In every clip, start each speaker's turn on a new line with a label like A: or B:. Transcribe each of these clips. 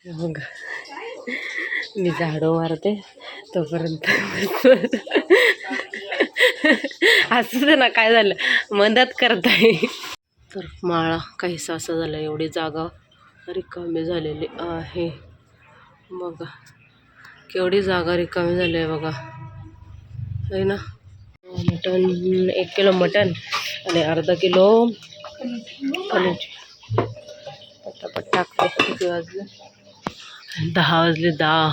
A: मग मी झाडू मारते तोपर्यंत असं ना काय झालं मदत करताय. तर माळा काहीसा असं झालं, एवढी जागा रिकामी झालेली आहे. बघा केवढी जागा रिकामी झाली आहे बघा, आहे ना. मटण 1 किलो मटण आणि अर्धा किलो पनीर. पटापट टाकते. किती वाजले? 10 वाजले 10.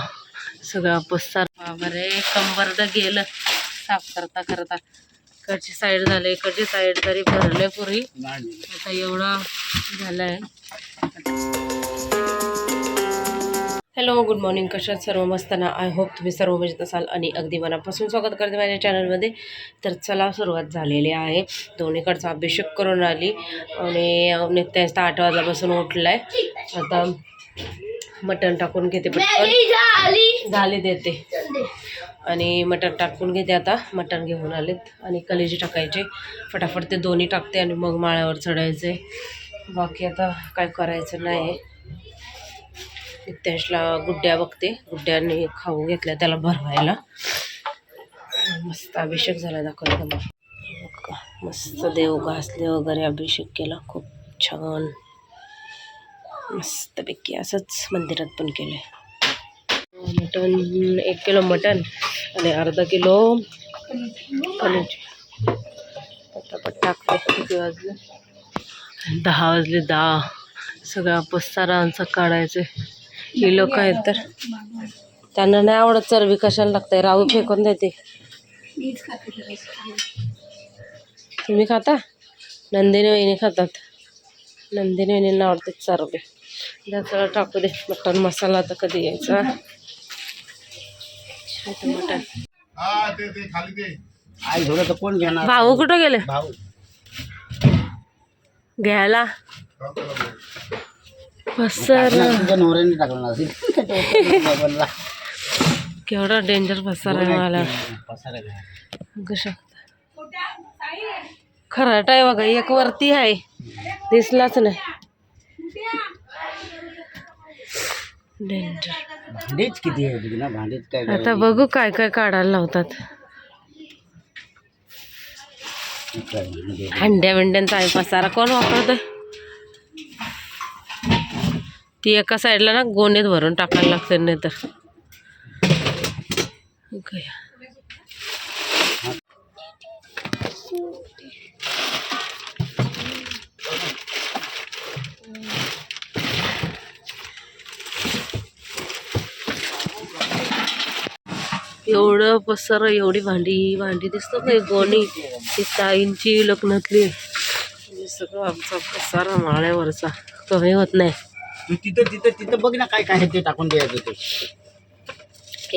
A: सगळा पसार बाबरे कंबरड गेलं साफ करता करता. इकडची साईड झाले, इकडची साईड तरी भरले पुरी. आता एवढा झालाय. हॅलो गुड मॉर्निंग, कशात सर्व मस्त ना. आय होप तुम्ही सर्व मजेत असाल आणि अगदी मनापासून स्वागत करते माझ्या चॅनलमध्ये. तर चला सुरुवात झालेली आहे. दोन्हीकडचा अभिषेक करून आली आणि नित्यास्त 8 वाजल्यापासून उठला आहे. आता मटण टाकून घेते पटकन, झाली देते आणि मटण टाकून घेते. आता मटण घेऊन आलेत आणि कलेजी टाकायचे, फटाफट ते दोन्ही टाकते आणि मग माळ्यावर चढायचे. बाकी आता काय करायचं नाही. नित्याशला गुड्ड्या बघते, गुड्ड्यांनी खाऊ घेतल्या त्याला भरवायला. मस्त अभिषेक झाला दाखवला मग. मस्त देव घासले वगैरे अभिषेक केला, खूप छान मस्तपैकी. असंच मंदिरात पण केलं. मटण 1 किलो मटण आणि अर्धा किलो पनीर. पटापट टाकते. किती वाजले? 10 वाजले 10. सगळा पसारा आमचा काढायचे. ही लोक आहेत तर त्यांना नाही आवडत चरबी, कशाला लागतंय. राहू फेकून देते. तुम्ही खाता? नंदिनी वहिनी खातात. नंदिनी वहिनींना आवडते चरबी. त्याचं टाकू दे. मटण मसाला आता कधी यायचा. मटण भाऊ कुठं गेले? घ्यायला केवढा डेंजर पसार आहे. मला कशा खराट आहे बघा, एक वरती आहे दिसलाच नाही. डेंजर.
B: किती आहे ना भांडीत काय.
A: आता बघू काय काय काढायला लावतात. हंड्या बिंड्यांचा आहे पसारा, कोण वापरतोय? ती एका साईडला ना गोणीत भरून टाकायला लागते, नाही तर एवढं पसार, एवढी भांडी दिसतात नाही. गोणी ती ताईंची लग्नातली. सगळं आमचा पसारा माळ्यावरचा कमी होत नाही.
B: तिथं बघ ना काय काय आहे ते टाकून द्यायचं. ते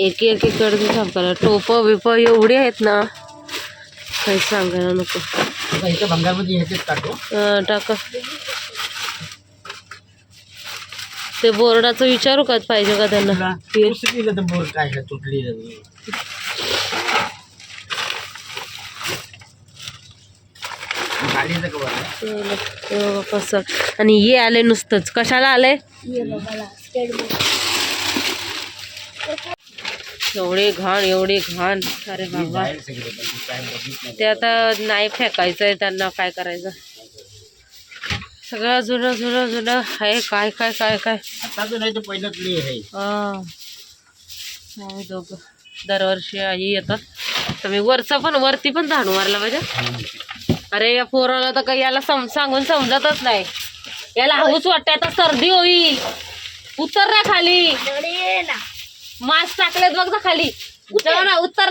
A: एक इकडे सांगताना टोप बिप एवढी आहेत ना, काही सांगायला नको.
B: इथं भंगारमध्ये ह्याचेच टाकू.
A: टाका. ते बोर्डाचं विचारू का पाहिजे का त्यांना?
B: बोर्ड काय तुटली
A: कसं. आणि ये आले नुसतंच, कशाला आले? एवढे घाण. अरे बाबा, ते आता नाही फेकायचं आहे त्यांना, काय करायचं. सगळं जुनं आहे. काय काय काय काय
B: आता नाही तर पहिल्यातली आहे.
A: दोघं दरवर्षी आई येतात. तर मी वरती पण झाडू मारला पाहिजे. अरे या पोराला तर काही याला सांगून समजतच नाही. याला हऊच वाटते आता सर्दी होईल. उतर ना खाली, मास्क टाकलेत बघ ना खाली. उतर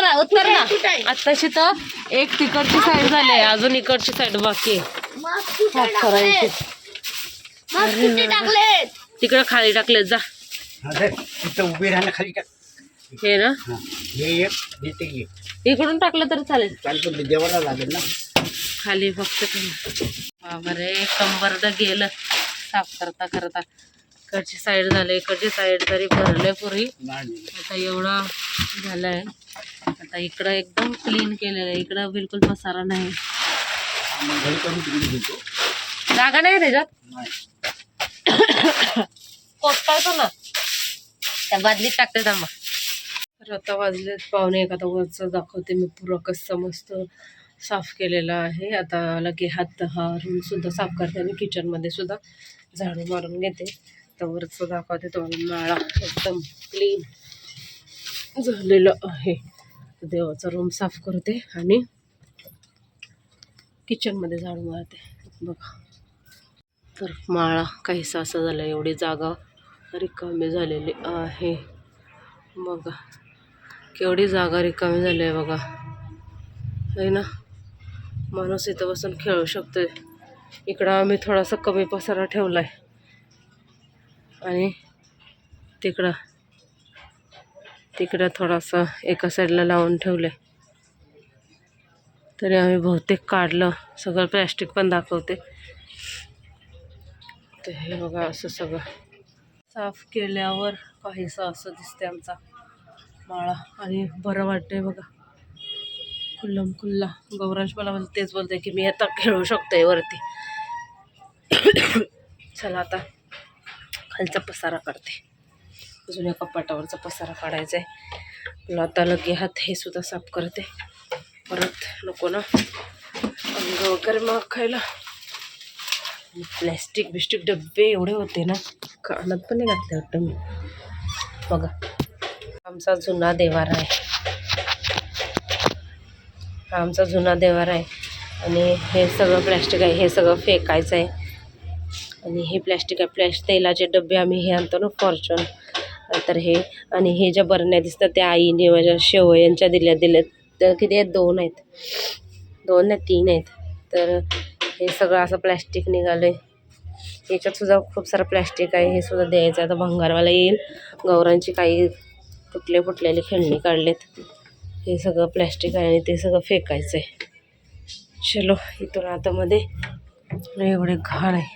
A: ना. आताशी तर एक तिकडची साईड झाली, अजून इकडची साईड बाकी आहे. तिकडे खाली टाकलेत. जा
B: उभी राहणं खाली टाक.
A: हे ना इकडून टाकलं तर चालेल.
B: देवाला लागेल ना
A: खाली फक्त. बाबरे कंबरड गेलं साफ करता करता. इकडची साईड झाले, इकडची साईड तरी भरले पुरी. आता एवढा झालाय. आता इकडं एकदम क्लीन केलेलं आहे. इकडं बिलकुल पसारा नाही, जागा नाही त्याच्यात. कोटायचं ना. त्या बादलीत टाकते थांबा. तर आता वाजलेत 1:45. आता वरचं दाखवते मी पुरं कसं मस्त साफ केलेलं आहे. आता लगे हात हा रूम सुद्धा साफ करते आणि किचनमध्ये सुद्धा झाडू मारून घेते. तर वरचं दाखवते तुम्हाला. माळा एकदम क्लीन झालेलं आहे. देवाचा रूम साफ करते आणि किचनमध्ये झाडू मारते बघा. तर माळा काहीसा असं झालं, एवढी जागा रिकामी झालेली आहे बघा. केवढी जागा रिकामी झाली आहे बघा, आहे ना. माणूस इथं बसून खेळू शकतोय. इकडं आम्ही थोडासा कमी पसारा ठेवला आहे आणि तिकडं थोडासा एका साईडला लावून ठेवलं आहे. तरी आम्ही बहुतेक काढलं सगळं. प्लॅस्टिक पण दाखवते. तर हे बघा असं सगळं साफ केल्यावर काहीसं असं दिसते आमचा माळा. आणि बरं वाटतंय बघा, खुल्लम खुल्ला. गौरांश मला तेच बोलते की मी आता खेळू शकतोय वरती. चला आता खालचा पसारा काढते. अजून या कपाटावरचा पसारा काढायचा आहे. मला आता लगे हात हे सुद्धा साफ करते. परत नको ना अंग वगैरे मग खायला. प्लॅस्टिक बिस्टिक डब्बे एवढे होते ना, कानात पण नाही घातले वाटतं मी. बघा आमचा जुना देवारा आहे. हा आमचा जुना देवारा आहे आणि हे सगळं प्लॅस्टिक आहे. हे सगळं फेकायचं आहे. आणि हे प्लॅस्टिक आहे. तेलाचे डबे आम्ही हे आणतो ना, फॉर्च्यून. तर हे आणि हे ज्या बरण्या दिसतात त्या आईने माझ्या शेवयांच्या दिल्यात. तर किती आहेत, 2 आहेत. 2 नाही 3 आहेत. तर हे सगळं असं प्लॅस्टिक निघालं आहे. याच्यात सुद्धा खूप सारं प्लॅस्टिक आहे. हे सुद्धा द्यायचं. आता भंगारवाला येईल. गौरांची काही फुटलेली खेळणी काढलेत. हे सगळं प्लॅस्टिक आहे आणि ते सगळं फेकायचं आहे. चलो इथून आतामध्ये एवढे घाण आहे.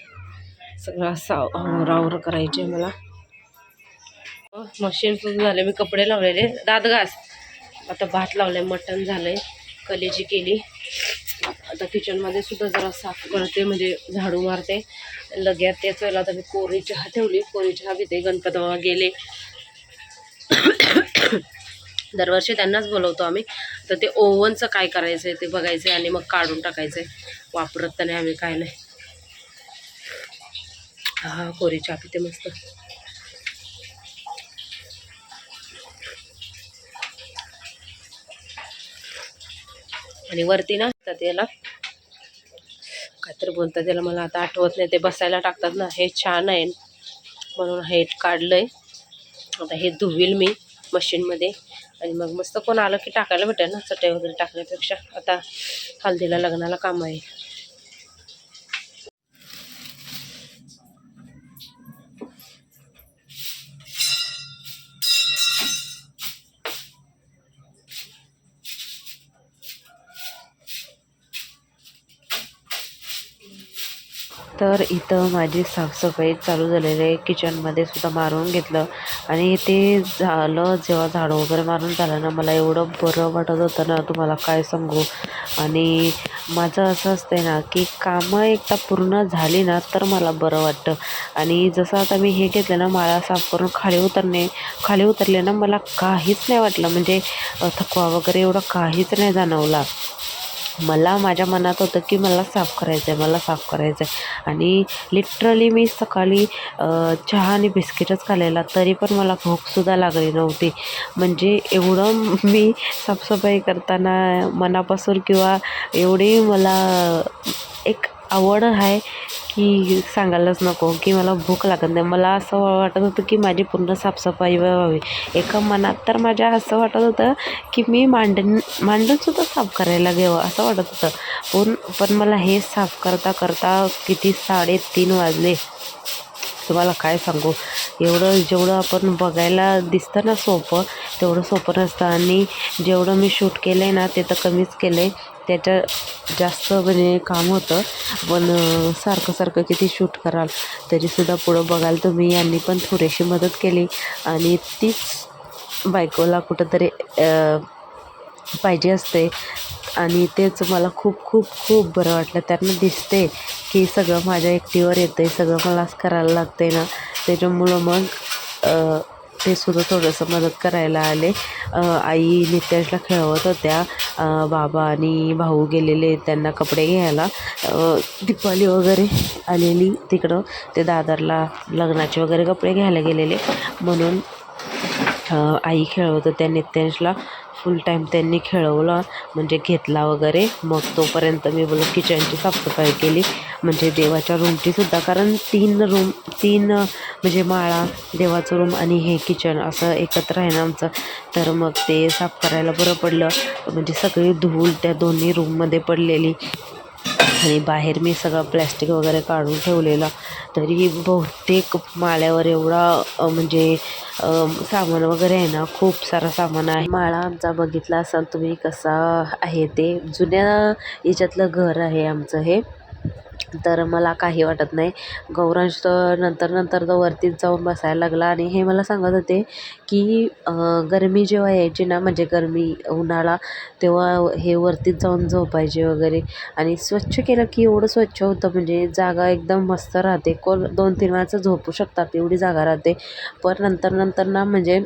A: सगळं असं आवरावर करायचे मला. मशीन सुरू झाले. मी कपडे लावलेले. दात घास. आता भात लावलाय, मटण झालंय, कलेजी केली. आता किचनमध्ये सुद्धा जरा साफ करते, म्हणजे झाडू मारते लगेच. त्याच वेळेला आता मी कोरी चहा ठेवली. कोरी चहा पिते. गणपती बाबा गेले. दरवर्षी त्यांनाच बोलवतो आम्ही. तर ते ओव्हनचं काय करायचं आहे ते बघायचं आहे आणि मग काढून टाकायचं आहे. वापरत तर नाही आम्ही काय नाही. हा कोरी चहा पिते मस्त. आणि वरती ना त्याला काहीतरी बोलतात त्याला, मला आता आठवत नाही. ते बसायला टाकतात ना, हे छान आहे म्हणून हे काढलंय. आता हे धुवील मी मशीनमध्ये आणि मग मस्त कोण आलं की टाकायला भेटेल ना, चटई वगैरे टाकण्यापेक्षा. आता हल्दीला लग्नाला काम आहे. तर इथं माझी साफसफाई चालू झालेली आहे. किचनमध्ये सुद्धा मारून घेतलं आणि ते झालं. जेव्हा झाडू वगैरे मारून झालं ना, मला एवढं बरं वाटत होतं ना, तुम्हाला काय सांगू. आणि माझं असं असतंय ना की कामं एकदा पूर्ण झाली ना तर मला बरं वाटतं. आणि जसं आता मी हे घेतलं ना, माळा साफ करून खाली उतरले ना, मला काहीच नाही वाटलं. म्हणजे थकवा वगैरे एवढं काहीच नाही जाणवला. मला माझ्या मनात होतं की मला साफ करायचं आहे. आणि लिटरली मी सकाळी चहा आणि बिस्किटच खाल्लेला, तरी पण मला भूकसुद्धा लागली नव्हती. म्हणजे एवढं मी साफसफाई करताना मनापासून, किंवा एवढी मला एक आवड आहे की सांगायलाच नको, की मला भूक लागत नाही. मला असं वाटत होतं की माझी पूर्ण साफसफाई व्हावी. एका मनात तर माझ्या असं वाटत होतं की मी मांडणसुद्धा साफ करायला घ्यावं असं वाटत होतं. पण मला हे साफ करता किती 3:30 वाजले. तुम्हाला काय सांगू. जेवढं आपण बघायला दिसतं ना सोपं, तेवढं सोपं नसतं. आणि जेवढं मी शूट केलं आहे ना ते तर कमीच केलं आहे. त्याच्या जास्त म्हणजे काम होतं. पण सारखं किती शूट कराल. तरीसुद्धा पुढं बघाल तुम्ही. यांनी पण थोडीशी मदत केली आणि तीच बायकोला कुठंतरी पाहिजे असते. आणि तेच मला खूप बरं वाटलं. त्यांना दिसते की सगळं माझ्या एकटीवर येतं आहे, सगळं मलाच करायला लागतं आहे ना. त्याच्यामुळं मग ते सुद्धा थोडंसं मदत करायला आले. आई नित्याशला खेळवत होत्या. बाबा आणि भाऊ गेलेले त्यांना कपडे घ्यायला. दीपावली वगैरे आलेली तिकडं, ते दादरला लग्नाचे वगैरे कपडे घ्यायला गेलेले म्हणून आई खेळवत होत्या नित्यांशला. फुल टाईम त्यांनी खेळवलं, म्हणजे घेतला वगैरे. मग तोपर्यंत मी बोलू किचनची साफसफाई केली, म्हणजे देवाच्या रूमची सुद्धा, कारण तीन म्हणजे माळा, देवाचं रूम आणि हे किचन असं एकत्र आहे ना आमचं. तर मग ते साफ करायला बरं पडलं, म्हणजे सगळी धूळ त्या दोन्ही रूममध्ये पडलेली. आणि बाहेर मी सगळं प्लॅस्टिक वगैरे काढून ठेवलेलं, तरी बहुतेक माळ्यावर एवढा म्हणजे सामान वगैरे आहे ना, खूप सारं सामान आहे. माळा आमचा बघितला असाल तुम्ही कसा आहे, ते जुन्या याच्यातलं घर आहे आमचं हे. तर मला काही वाटत नाही. गौरांश तर नंतर तो वरतीच जाऊन बसायला लागला आणि हे मला सांगत होते की गरमी जेव्हा यायची ना, म्हणजे गरमी उन्हाळा, तेव्हा हे वरतीच जाऊन झोपायचे वगैरे. आणि स्वच्छ केलं की एवढं स्वच्छ होतं, म्हणजे जागा एकदम मस्त राहते. 2-3 वेळाचं झोपू शकतात एवढी जागा राहते. पण नंतर ना म्हणजे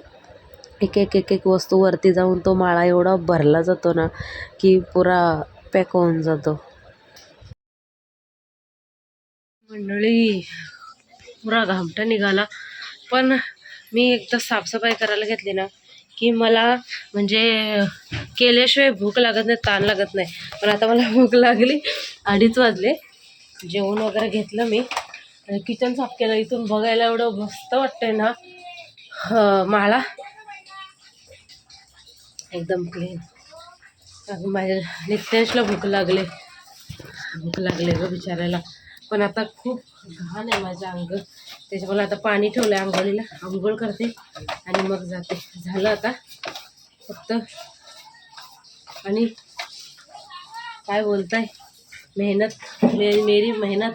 A: एक वस्तू वरती जाऊन तो माळा एवढा भरला जातो ना की पुरा पॅक होऊन जातो. मंडळी पुरा घामटा निघाला, पण मी एकदा साफसफाई करायला घेतली ना की मला म्हणजे केल्याशिवाय भूक लागत नाही, ताण लागत नाही. पण आता मला भूक लागली, 2:30 वाजले. जेवण वगैरे घेतलं मी, किचन साफ केलं. इथून बघायला एवढं मस्त वाटतंय ना, माळा एकदम क्लीन. माझ्या नित्यांशला भूक लागले ग बिचारायला. पण आता खूप घाण आहे माझं अंग, त्याच्यामुळे आता पाणी ठेवलं आहे आंघोळीला. आंघोळ करते आणि मग जाते. झालं आता फक्त. आणि काय बोलताय, मेहनत मेरी मेहनत.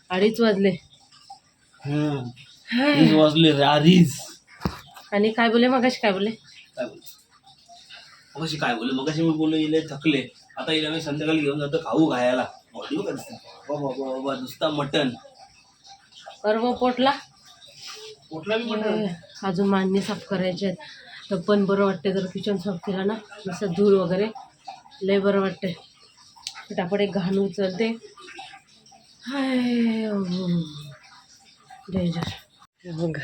A: 2:30 वाजले. आणि काय बोले मगाशी, काय बोले
B: मगाशी मी बोललो इले थकले. आता इला मी संध्याकाळी घेऊन जातो खाऊ खायला. बाबा नुसता मटन.
A: सर्व पोटला अजून मांडणी साफ करायचे आहेत. तर पण बरं वाटते जर किचन साफ केलं ना, जसं धूळ वगैरे लय बरं वाटते. फटाफट एक घाण उचलते. डेंजर. मग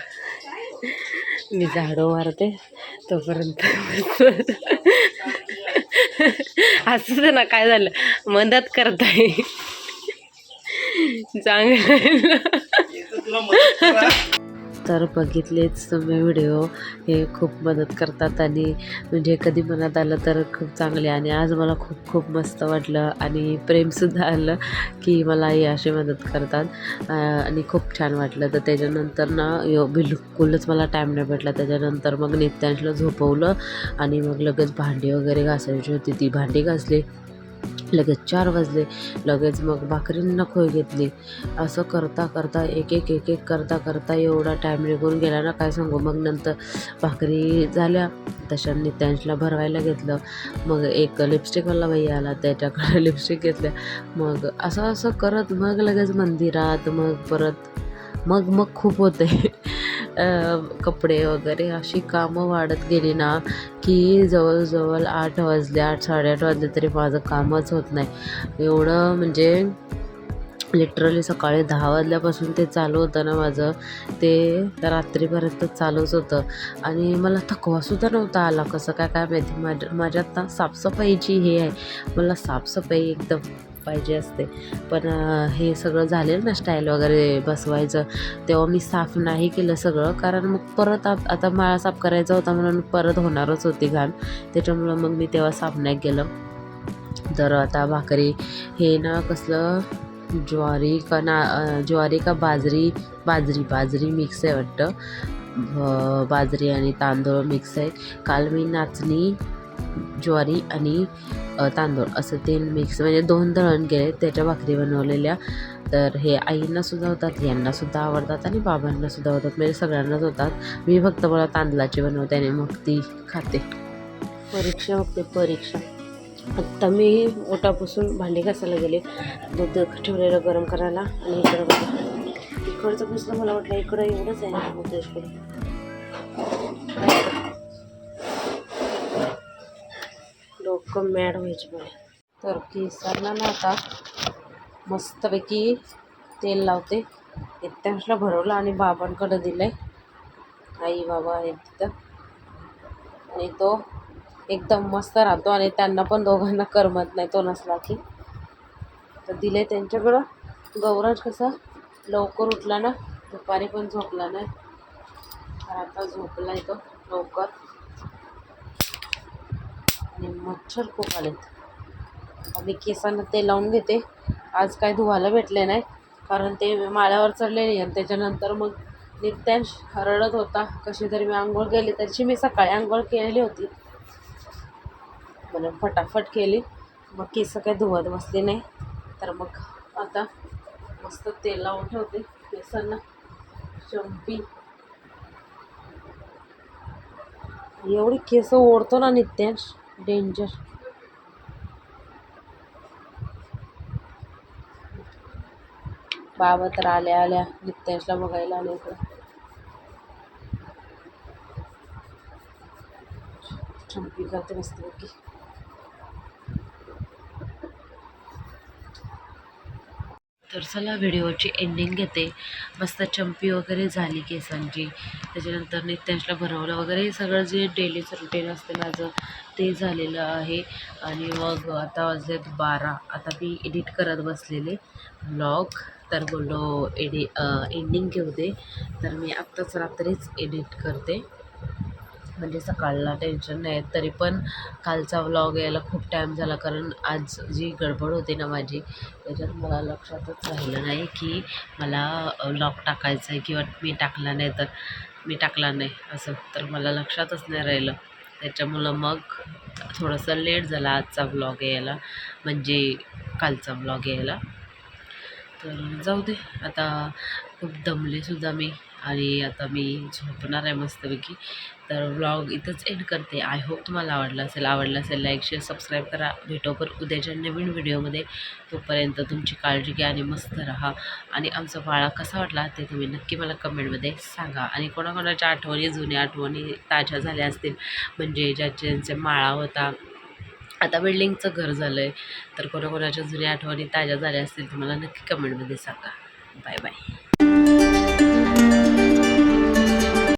A: मी झाडू मारते तोपर्यंत असं तर ना, काय झालं, मदत करताय चांगलं. तर बघितलेच तुम्ही व्हिडिओ, हे खूप मदत करतात आणि म्हणजे कधी मनात आलं तर खूप चांगले. आणि आज मला खूप खूप मस्त वाटलं आणि प्रेमसुद्धा आलं की मला हे असे मदत करतात आणि खूप छान वाटलं. तर त्याच्यानंतर ना बिलकुलच मला टाईम नाही भेटला. त्याच्यानंतर मग नित्यांशला झोपवलं आणि मग लगेच भांडी वगैरे घासायची होती, ती भांडी घासली. लगेच 4 वाजले. लगेच मग भाकरींना खोय घेतली. असं करता एक करता एवढा टाईम निघून गेला ना, काय सांगू. मग नंतर भाकरी झाल्या, तशा नित्यांशला भरवायला घेतलं. मग एक लिपस्टिकवाला बाई आला, त्याच्याकडे लिपस्टिक घेतल्या. मग असं करत मग लगेच मंदिरात, मग परत मग खूप होते. कपडे वगैरे अशी कामं वाढत गेली ना की जवळजवळ 8 वाजले, 8-8:30 वाजले तरी माझं कामच होत नाही. एवढं म्हणजे लिटरली सकाळी 10 वाजल्यापासून ते चालू होतं ना माझं, ते रात्रीपर्यंत चालूच होतं. आणि मला थकवासुद्धा नव्हता आला, कसं काय माहिती. माझ्यात ना साफसफाईची हे आहे, मला साफसफाई एकदम पाहिजे असते. पण हे सगळं झालेलं ना स्टाईल वगैरे बसवायचं, तेव्हा मी साफ नाही केलं सगळं, कारण मग परत आता माळा साफ करायचा होता म्हणून परत होणारच होती घाण. त्याच्यामुळं मग मी तेव्हा साफ नाही केलं. तर आता भाकरी हे ना कसलं ज्वारी का बाजरी मिक्स आहे वाटतं. बाजरी आणि तांदूळ मिक्स आहे. काल मी नाचणी, ज्वारी आणि तांदूळ असं 3 मिक्स, म्हणजे 2 दळण केले, त्याच्या भाकरी बनवलेल्या. तर हे आईंनासुद्धा होतात, यांनासुद्धा आवडतात आणि बाबांनासुद्धा होतात, म्हणजे सगळ्यांनाच होतात. मी फक्त मला तांदळाची बनवते आणि मग ती खाते. परीक्षा आत्ता मी ओटापासून भांडी घासायला गेले. दूध ठेवलेलं गरम करायला. आणि इकडं बघा इकडचं पुसलं, मला वाटलं इकडं एवढंच आहे होतं इकडे. डोकं मॅड व्हायचे पाहिजे. तर केसांना ना आता मस्तपैकी तेल लावते. नित्यांशला भरवलं आणि बाबांकडं दिलं आहे. आई बाबा आहेत तिथं आणि तो एकदम मस्त राहतो आणि त्यांना पण दोघांना करमत नाही तो नसला की. तर दिले त्यांच्याकडं. गौराज कसा लवकर उठला ना, दुपारी पण झोपला नाही, तर आता झोपला आहे तो लवकर. आणि मच्छर खूप आलेत. मी केसांना तेल लावून घेते. आज काय धुवायला भेटले नाही कारण ते माळ्यावर चढलेले आणि त्याच्यानंतर मग नित्यांश रडत होता. कशी तरी मी आंघोळ केली, तशी मी सकाळी आंघोळ केलेली होती म्हणून फटाफट केली. मग केस काही धुवत बसले नाही. तर मग आता मस्त तेल लावून ठेवते केसांना. शॅम्पू एवढी केस ओढतो ना नित्यांश, डेंजर. बाबा तर आल्या आल्या नित्यांशला बघायला आले इकडं. शॅम्पू करते मस्तपैकी. तर चला व्हिडिओची एंडिंग घेते. मस्त चंपी वगैरे झाली केसांची. त्याच्यानंतर नित्यांशला भरवलं वगैरे, सगळं जे डेलीचं रुटीन असते माझं ते झालेलं आहे. आणि मग आता वाजलेत 12. आता मी एडिट करत बसलेले व्लॉग. तर बोललो एंडिंग घेऊ दे. तर मी आत्ताच रात्रीच एडिट करते म्हणजे सकाळला टेन्शन नाही. तरी पण कालचा व्लॉग यायला खूप टाईम झाला कारण आज जी गडबड होती ना माझी, त्याच्यात मला लक्षातच राहिलं नाही की मला व्लॉग टाकायचा आहे किंवा मी टाकला नाही असं. तर मला लक्षातच नाही राहिलं. त्याच्यामुळं मग थोडंसं लेट झाला आजचा व्लॉग यायला, म्हणजे कालचा व्लॉग यायला. तर जाऊ दे, आता खूप दमलेसुद्धा मी आणि आता मी झोपणार आहे मस्तपैकी. तर व्लॉग इथंच एंड करते. आय होप तुम्हाला आवडला असेल. लाईक शेअर सबस्क्राईब करा. भेटू पर उद्याच्या नवीन व्हिडिओमध्ये. तोपर्यंत तुमची काळजी घ्या आणि मस्त राहा. आणि आमचा पाळा कसा वाटला ते तुम्ही नक्की मला कमेंटमध्ये सांगा. आणि कोणाकोणाच्या आठवणी, जुन्या आठवणी ताज्या झाल्या असतील, म्हणजे ज्यांचे माळा होता आता बिल्डिंगचं घर झालं आहे, तर कोणाकोणाच्या जुन्या आठवणी ताज्या झाल्या असतील तुम्हाला नक्की कमेंटमध्ये सांगा. Bye bye.